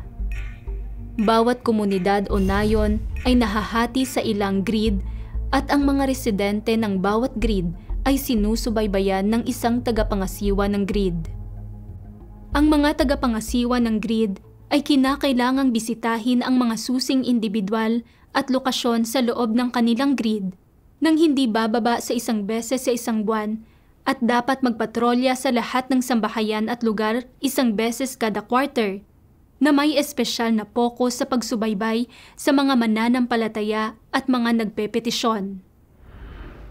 Bawat komunidad o nayon ay nahahati sa ilang grid at ang mga residente ng bawat grid ay sinusubaybayan ng isang tagapangasiwa ng grid. Ang mga tagapangasiwa ng grid ay kinakailangang bisitahin ang mga susing individual at lokasyon sa loob ng kanilang grid nang hindi bababa sa isang beses sa isang buwan at dapat magpatrolya sa lahat ng sambahayan at lugar isang beses kada quarter na may espesyal na pokus sa pagsubaybay sa mga mananampalataya at mga nagpepetisyon.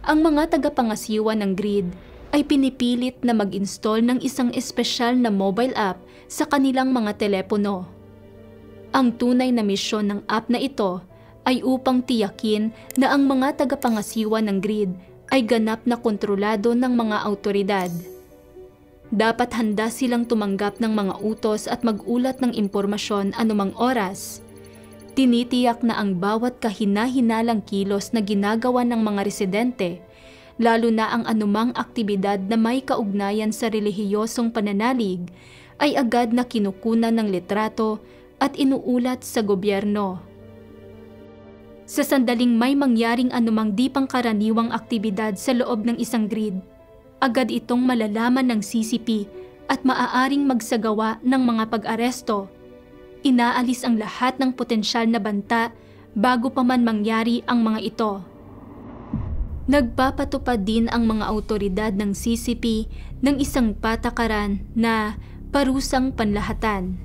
Ang mga tagapangasiwa ng grid ay pinipilit na mag-install ng isang espesyal na mobile app sa kanilang mga telepono. Ang tunay na misyon ng app na ito ay upang tiyakin na ang mga tagapangasiwa ng grid ay ganap na kontrolado ng mga awtoridad. Dapat handa silang tumanggap ng mga utos at mag-ulat ng impormasyon anumang oras. Tinitiyak na ang bawat kahina-hinalang kilos na ginagawa ng mga residente, lalo na ang anumang aktibidad na may kaugnayan sa relihiyosong pananalig, ay agad na kinukunan ng litrato at inuulat sa gobyerno. Sa sandaling may mangyaring anumang di pangkaraniwang aktibidad sa loob ng isang grid, agad itong malalaman ng CCP at maaaring magsagawa ng mga pag-aresto. Inaalis ang lahat ng potensyal na banta bago pa man mangyari ang mga ito. Nagpapatupad din ang mga awtoridad ng CCP ng isang patakaran na parusang panlahatan.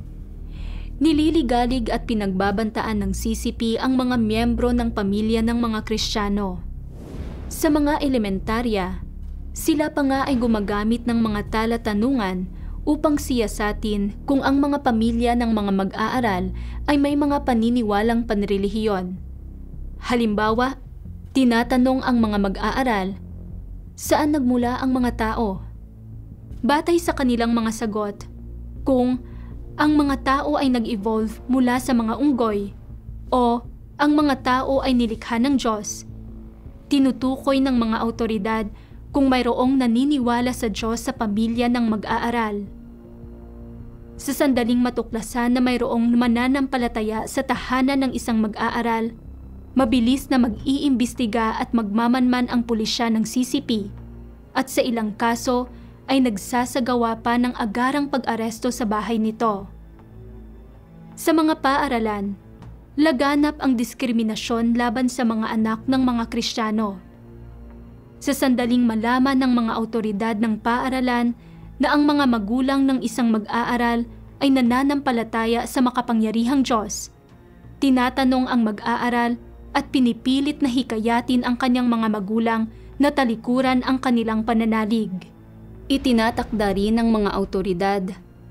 Nililigalig at pinagbabantaan ng CCP ang mga miyembro ng pamilya ng mga Kristiyano. Sa mga elementarya, sila pa nga ay gumagamit ng mga talatanungan upang siyasatin kung ang mga pamilya ng mga mag-aaral ay may mga paniniwalang panrelihiyon. Halimbawa, tinatanong ang mga mag-aaral, saan nagmula ang mga tao? Batay sa kanilang mga sagot, kung ang mga tao ay nag-evolve mula sa mga unggoy o ang mga tao ay nilikha ng Diyos, tinutukoy ng mga awtoridad kung mayroong naniniwala sa Diyos sa pamilya ng mag-aaral. Sa sandaling matuklasan na mayroong mananampalataya sa tahanan ng isang mag-aaral, mabilis na mag-iimbestiga at magmamanman ang pulisya ng CCP at sa ilang kaso ay nagsasagawa pa ng agarang pag-aresto sa bahay nito. Sa mga paaralan, laganap ang diskriminasyon laban sa mga anak ng mga Kristiyano. Sa sandaling malaman ng mga awtoridad ng paaralan na ang mga magulang ng isang mag-aaral ay nananampalataya sa makapangyarihang Diyos, tinatanong ang mag-aaral at pinipilit na hikayatin ang kanyang mga magulang na talikuran ang kanilang pananalig. Itinatakda rin ng mga awtoridad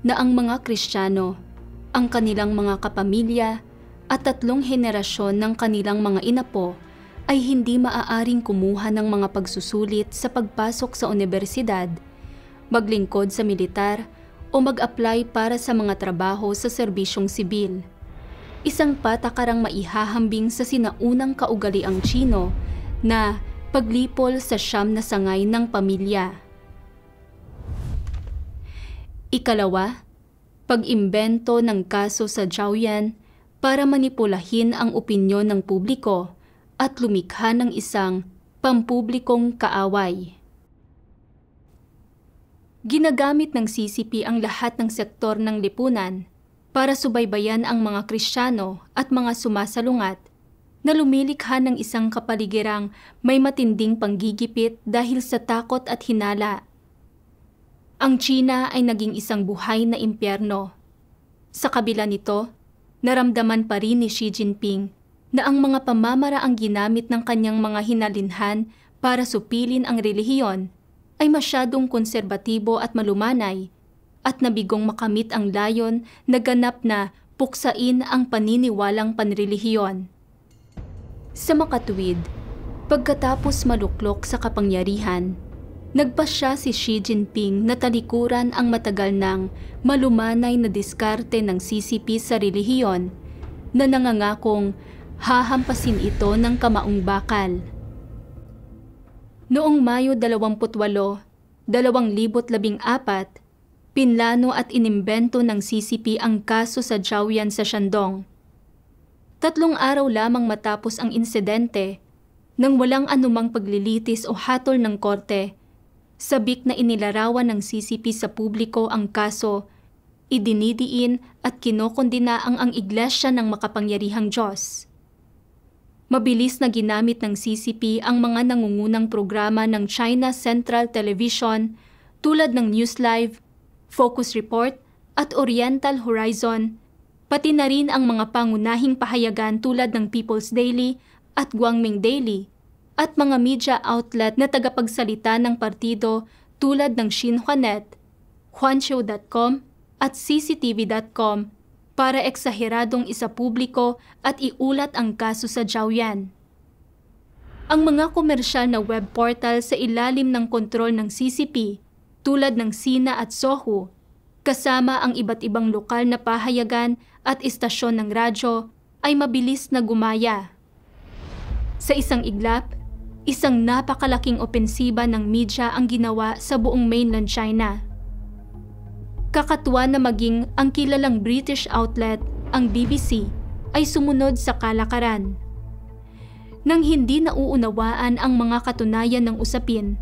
na ang mga Kristiyano, ang kanilang mga kapamilya at 3 henerasyon ng kanilang mga inapo ay hindi maaaring kumuha ng mga pagsusulit sa pagpasok sa universidad, maglingkod sa militar o mag-apply para sa mga trabaho sa serbisyong sibil. Isang patakarang maihahambing sa sinaunang kaugaliang Tsino na paglipol sa siyam na sangay ng pamilya. Ikalawa, pag-imbento ng kaso sa Jiaoyan para manipulahin ang opinyon ng publiko at lumikha ng isang pampublikong kaaway. Ginagamit ng CCP ang lahat ng sektor ng lipunan para subaybayan ang mga Kristiyano at mga sumasalungat na lumilikha ng isang kapaligirang may matinding panggigipit dahil sa takot at hinala. Ang China ay naging isang buhay na impyerno. Sa kabila nito, naramdaman pa rin ni Xi Jinping na ang mga pamamaraang ginamit ng kanyang mga hinalinhan para supilin ang relihiyon ay masyadong konserbatibo at malumanay at nabigong makamit ang layon na ganap na puksain ang paniniwalang panrelihiyon. Sa makatuwid, pagkatapos maluklok sa kapangyarihan, nagpasya si Xi Jinping na talikuran ang matagal ng malumanay na diskarte ng CCP sa relihiyon na nangangakong hahampasin ito ng kamaong bakal. Noong Mayo 28, 2014, pinlano at inimbento ng CCP ang kaso sa Jiaoyan sa Shandong. 3 araw lamang matapos ang insidente, Nang walang anumang paglilitis o hatol ng korte, sabik na inilarawan ng CCP sa publiko ang kaso, idinidiin at kinokondina ang iglesia ng makapangyarihang Diyos. Mabilis na ginamit ng CCP ang mga nangungunang programa ng China Central Television tulad ng News Live, Focus Report at Oriental Horizon, pati na rin ang mga pangunahing pahayagan tulad ng People's Daily at Guangming Daily, at mga media outlet na tagapagsalita ng partido tulad ng Xinhuanet, Huanqiu.com at CCTV.com para eksaheradong isapubliko at iulat ang kaso sa Jiaoyan. Ang mga komersyal na web portal sa ilalim ng kontrol ng CCP tulad ng Sina at Sohu, kasama ang iba't ibang lokal na pahayagan at istasyon ng radyo ay mabilis na gumaya. Sa isang iglap, isang napakalaking opensiba ng media ang ginawa sa buong mainland China. Kakatuwa na maging ang kilalang British outlet, ang BBC, ay sumunod sa kalakaran. Nang hindi nauunawaan ang mga katunayan ng usapin,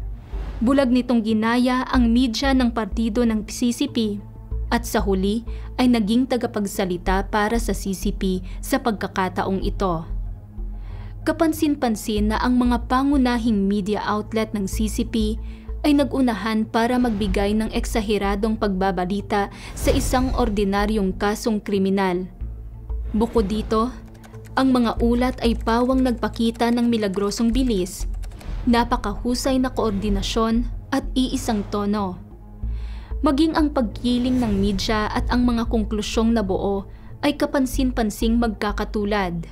bulag nitong ginaya ang media ng partido ng CCP at sa huli ay naging tagapagsalita para sa CCP sa pagkakataong ito. Kapansin-pansin na ang mga pangunahing media outlet ng CCP ay nagunahan para magbigay ng eksaheradong pagbabalita sa isang ordinaryong kasong kriminal. Bukod dito, ang mga ulat ay pawang nagpakita ng milagrosong bilis, napakahusay na koordinasyon at iisang tono. Maging ang pagkiling ng media at ang mga konklusyong nabuo ay kapansin-pansing magkakatulad.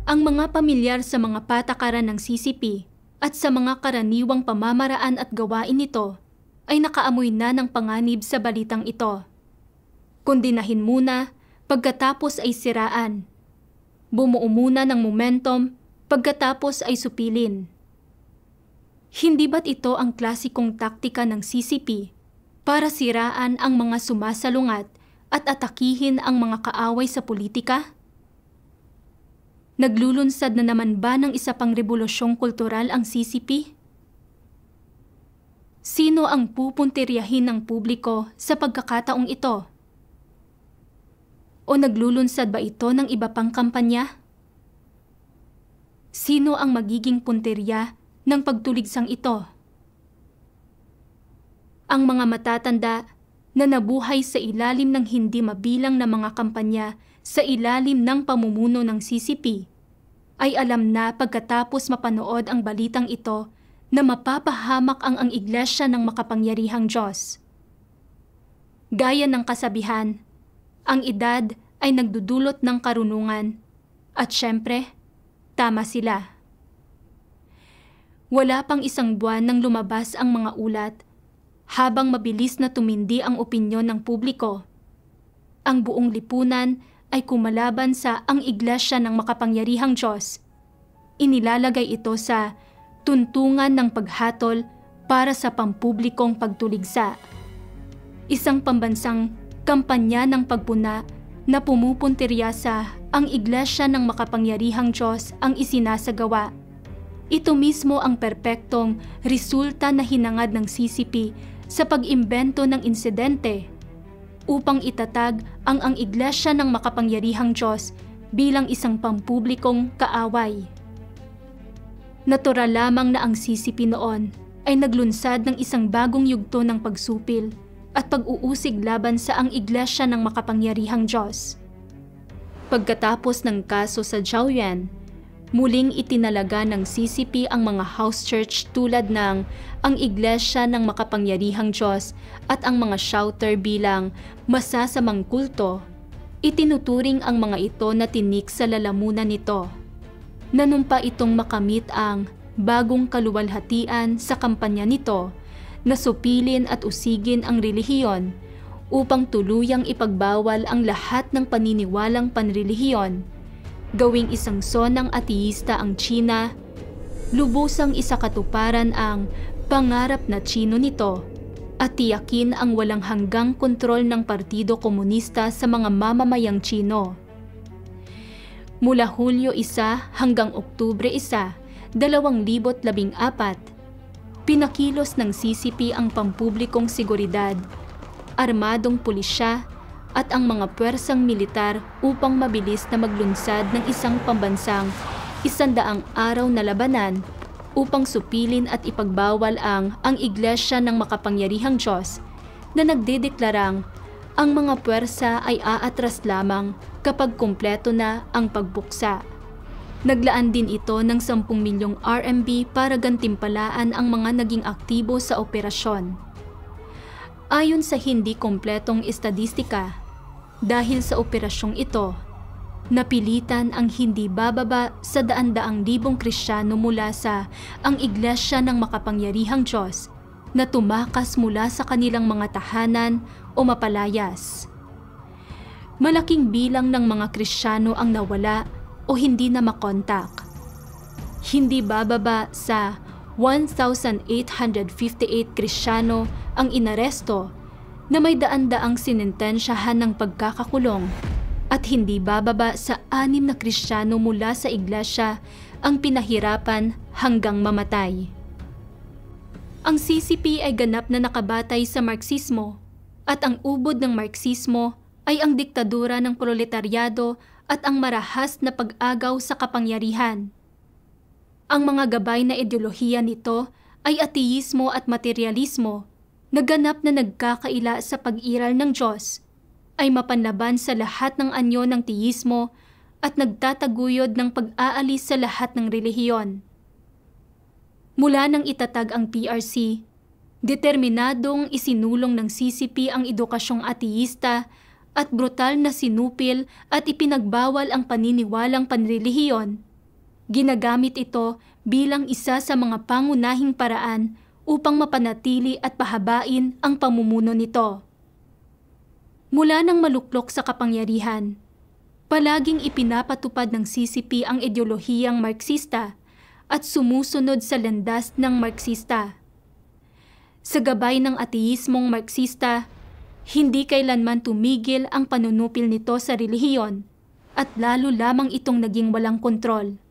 Ang mga pamilyar sa mga patakaran ng CCP at sa mga karaniwang pamamaraan at gawain nito ay nakaamoy na ng panganib sa balitang ito. Kondinahin muna, pagkatapos ay siraan. Bumuo muna ng momentum, pagkatapos ay supilin. Hindi ba't ito ang klasikong taktika ng CCP para siraan ang mga sumasalungat at atakihin ang mga kaaway sa politika? Naglulunsad na naman ba ng isa pang rebolusyong kultural ang CCP? Sino ang pupuntiryahin ng publiko sa pagkakataong ito? O naglulunsad ba ito ng iba pang kampanya? Sino ang magiging puntirya ng pagtuligsang ito? Ang mga matatanda na nabuhay sa ilalim ng hindi mabilang na mga kampanya sa ilalim ng pamumuno ng CCP ay alam na pagkatapos mapanood ang balitang ito na mapapahamak ang iglesia ng makapangyarihang Diyos. Gaya ng kasabihan, ang edad ay nagdudulot ng karunungan at syempre, tama sila. Wala pang isang buwan nang lumabas ang mga ulat habang mabilis na tumindi ang opinyon ng publiko. Ang buong lipunan ay kumalaban sa ang iglesia ng makapangyarihang Diyos. Inilalagay ito sa tuntungan ng paghatol para sa pampublikong pagtuligsa. Isang pambansang kampanya ng pagpuna na pumupuntirya sa ang iglesia ng makapangyarihang Diyos ang isinasagawa. Ito mismo ang perpektong resulta na hinangad ng CCP sa pag-imbento ng insidente upang itatag ang iglesia ng makapangyarihang Diyos bilang isang pampublikong kaaway. Natural lamang na ang CCP noon ay naglunsad ng isang bagong yugto ng pagsupil at pag-uusig laban sa ang iglesia ng makapangyarihang Diyos. Pagkatapos ng kaso sa Jiaoyan, muling itinalaga ng CCP ang mga house church tulad ng ang Iglesia ng Makapangyarihang Diyos at ang mga shouter bilang masasamang kulto. Itinuturing ang mga ito na tinik sa lalamunan nito. Nanumpa itong makamit ang bagong kaluwalhatian sa kampanya nito na supilin at usigin ang relihiyon upang tuluyang ipagbawal ang lahat ng paniniwalang panrelihiyon, gawing isang sonang ateísta ang China, lubusang isakatuparan ang pangarap na Chino nito, at tiyakin ang walang hanggang kontrol ng Partido Komunista sa mga mamamayang Chino. Mula Hulyo 1 hanggang Oktubre 1, 2014, pinakilos ng CCP ang pampublikong seguridad, armadong pulisya at ang mga puwersang militar upang mabilis na maglunsad ng isang pambansang 100 araw na labanan upang supilin at ipagbawal ang Iglesia ng Makapangyarihang Diyos na nagdedeklarang ang mga puwersa ay aatras lamang kapag kumpleto na ang pagbuksa. Naglaan din ito ng 10 milyong RMB para gantimpalaan ang mga naging aktibo sa operasyon. Ayon sa hindi kumpletong estadistika, dahil sa operasyong ito, napilitan ang hindi bababa sa daan-daang libong Kristiyano mula sa Iglesia ng Makapangyarihang Diyos na tumakas mula sa kanilang mga tahanan o mapalayas. Malaking bilang ng mga Kristiyano ang nawala o hindi na makontak. Hindi bababa sa 1,858 Kristiyano ang inaresto na may daan-daang sinintensyahan ng pagkakakulong at hindi bababa sa 6 na Kristiyano mula sa iglesia ang pinahirapan hanggang mamatay. Ang CCP ay ganap na nakabatay sa Marksismo at ang ubod ng Marksismo ay ang diktadura ng proletaryado at ang marahas na pag-agaw sa kapangyarihan. Ang mga gabay na ideolohiya nito ay ateismo at materialismo na ganap na nagkakaila sa pag-iral ng Diyos, ay mapanlaban sa lahat ng anyo ng teismo at nagtataguyod ng pag-aalis sa lahat ng relihiyon. Mula nang itatag ang PRC, determinadong isinulong ng CCP ang edukasyong ateista at brutal na sinupil at ipinagbawal ang paniniwalang panrelihiyon. Ginagamit ito bilang isa sa mga pangunahing paraan upang mapanatili at pahabain ang pamumuno nito. Mula nang maluklok sa kapangyarihan, palaging ipinapatupad ng CCP ang ideolohiyang Marksista at sumusunod sa landas ng Marksista. Sa gabay ng ateismong Marksista, hindi kailanman tumigil ang panunupil nito sa relihiyon at lalo lamang itong naging walang kontrol.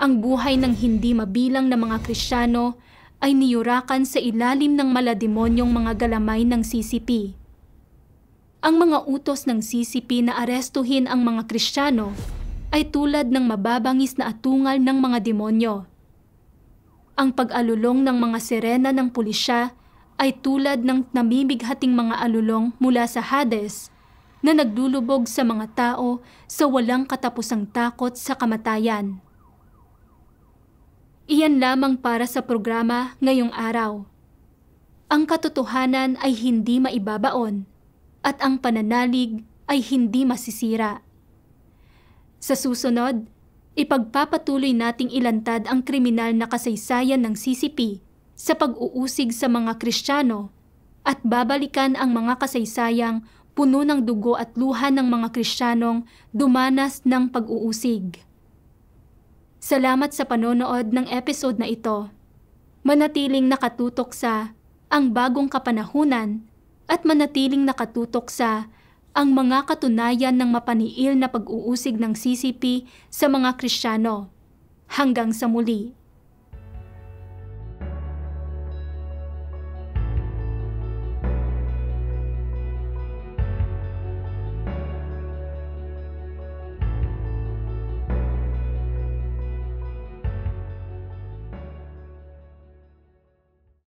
Ang buhay ng hindi mabilang na mga Kristiyano ay niyurakan sa ilalim ng malademonyong mga galamay ng CCP. Ang mga utos ng CCP na arestuhin ang mga Kristiyano ay tulad ng mababangis na atungal ng mga demonyo. Ang pag-alulong ng mga sirena ng pulisya ay tulad ng namimighating mga alulong mula sa Hades na naglulubog sa mga tao sa walang katapusang takot sa kamatayan. Iyan lamang para sa programa ngayong araw. Ang katotohanan ay hindi maibabaon at ang pananalig ay hindi masisira. Sa susunod, ipagpapatuloy nating ilantad ang kriminal na kasaysayan ng CCP sa pag-uusig sa mga Kristiyano at babalikan ang mga kasaysayang puno ng dugo at luha ng mga Kristiyanong dumanas ng pag-uusig. Salamat sa panonood ng episode na ito. Manatiling nakatutok sa ang bagong kapanahunan at manatiling nakatutok sa ang mga katunayan ng mapaniil na pag-uusig ng CCP sa mga Kristiyano. Hanggang sa muli.